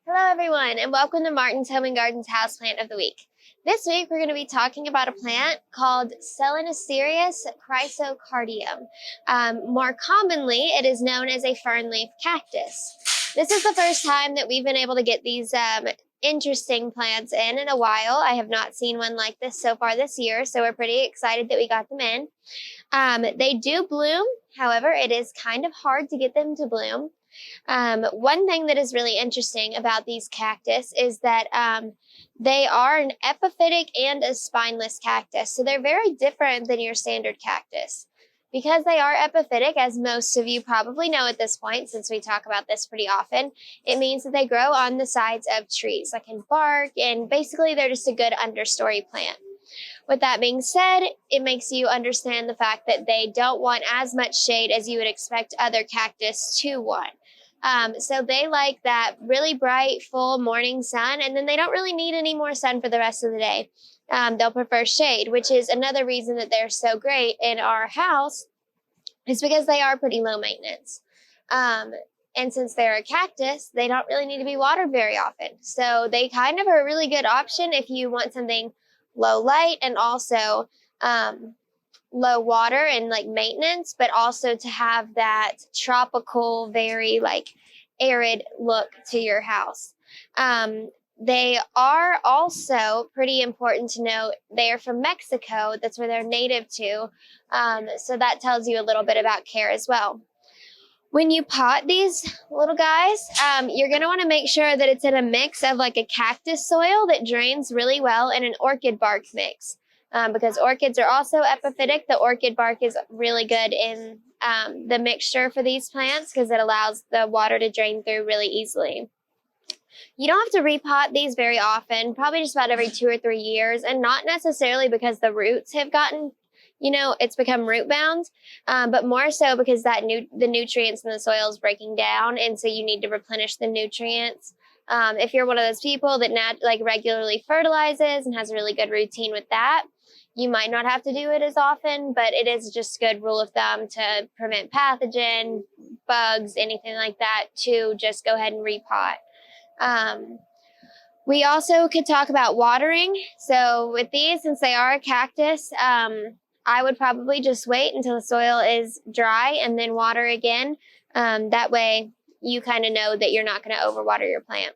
Hello everyone and welcome to Martin's Home and Gardens Houseplant of the Week. This week we're going to be talking about a plant called Selenocereus chrysocardium. More commonly it is known as a fern leaf cactus. This is the first time that we've been able to get these interesting plants in a while. I have not seen one like this so far this year, so we're pretty excited that we got them in. They do bloom, however it is kind of hard to get them to bloom. One thing that is really interesting about these cactus is that they are an epiphytic and a spineless cactus. So they're very different than your standard cactus. Because they are epiphytic, as most of you probably know at this point, since we talk about this pretty often, it means that they grow on the sides of trees, like in bark, and basically they're just a good understory plant. With that being said, it makes you understand the fact that they don't want as much shade as you would expect other cactus to want. So they like that really bright, full morning sun, and then they don't really need any more sun for the rest of the day. They'll prefer shade, which is another reason that they're so great in our house, is because they are pretty low maintenance. And since they're a cactus, they don't really need to be watered very often. So they kind of are a really good option if you want something low light and also low water and like maintenance, but also to have that tropical, very like arid look to your house. They are also pretty important to note. They are from Mexico. That's where they're native to. So that tells you a little bit about care as well. When you pot these little guys, you're going to want to make sure that it's in a mix of like a cactus soil that drains really well and an orchid bark mix. Because orchids are also epiphytic, the orchid bark is really good in the mixture for these plants because it allows the water to drain through really easily. You don't have to repot these very often, probably just about every 2 or 3 years, and not necessarily because the roots have gotten, it's become root bound, but more so because the nutrients in the soil is breaking down, and so you need to replenish the nutrients. If you're one of those people that regularly fertilizes and has a really good routine with that, you might not have to do it as often, but it is just a good rule of thumb to prevent pathogen, bugs, anything like that, to just go ahead and repot. We also could talk about watering. So with these, since they are a cactus, I would probably just wait until the soil is dry and then water again. That way you kind of know that you're not going to overwater your plant.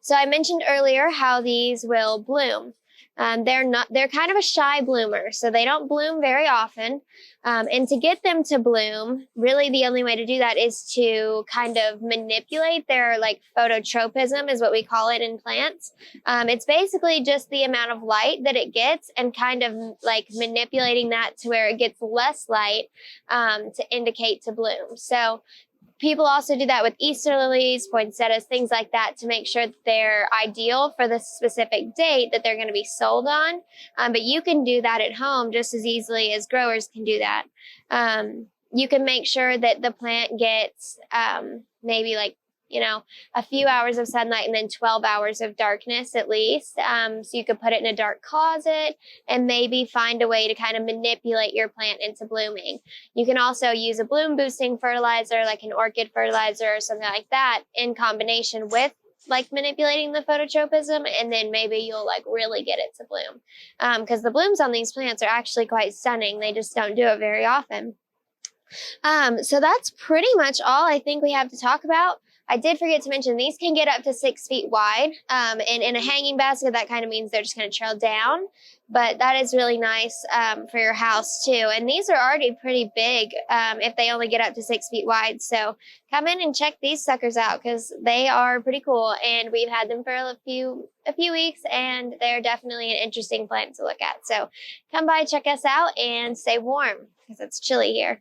So I mentioned earlier how these will bloom. They're kind of a shy bloomer, so they don't bloom very often. And to get them to bloom, really the only way to do that is to kind of manipulate their phototropism is what we call it in plants. It's basically just the amount of light that it gets and kind of manipulating that to where it gets less light to indicate to bloom. So people also do that with Easter lilies, poinsettias, things like that to make sure that they're ideal for the specific date that they're going to be sold on. But you can do that at home just as easily as growers can do that. You can make sure that the plant gets maybe a few hours of sunlight and then 12 hours of darkness at least. So you could put it in a dark closet and maybe find a way to kind of manipulate your plant into blooming. You can also use a bloom boosting fertilizer, like an orchid fertilizer or something like that, in combination with manipulating the phototropism, and then maybe you'll really get it to bloom. Because the blooms on these plants are actually quite stunning. They just don't do it very often. So that's pretty much all I think we have to talk about. I did forget to mention these can get up to 6 feet wide, and in a hanging basket, that kind of means they're just going to trail down, but that is really nice for your house too. And these are already pretty big if they only get up to 6 feet wide. So come in and check these suckers out because they are pretty cool, and we've had them for a few weeks, and they're definitely an interesting plant to look at. So come by, check us out, and stay warm because it's chilly here.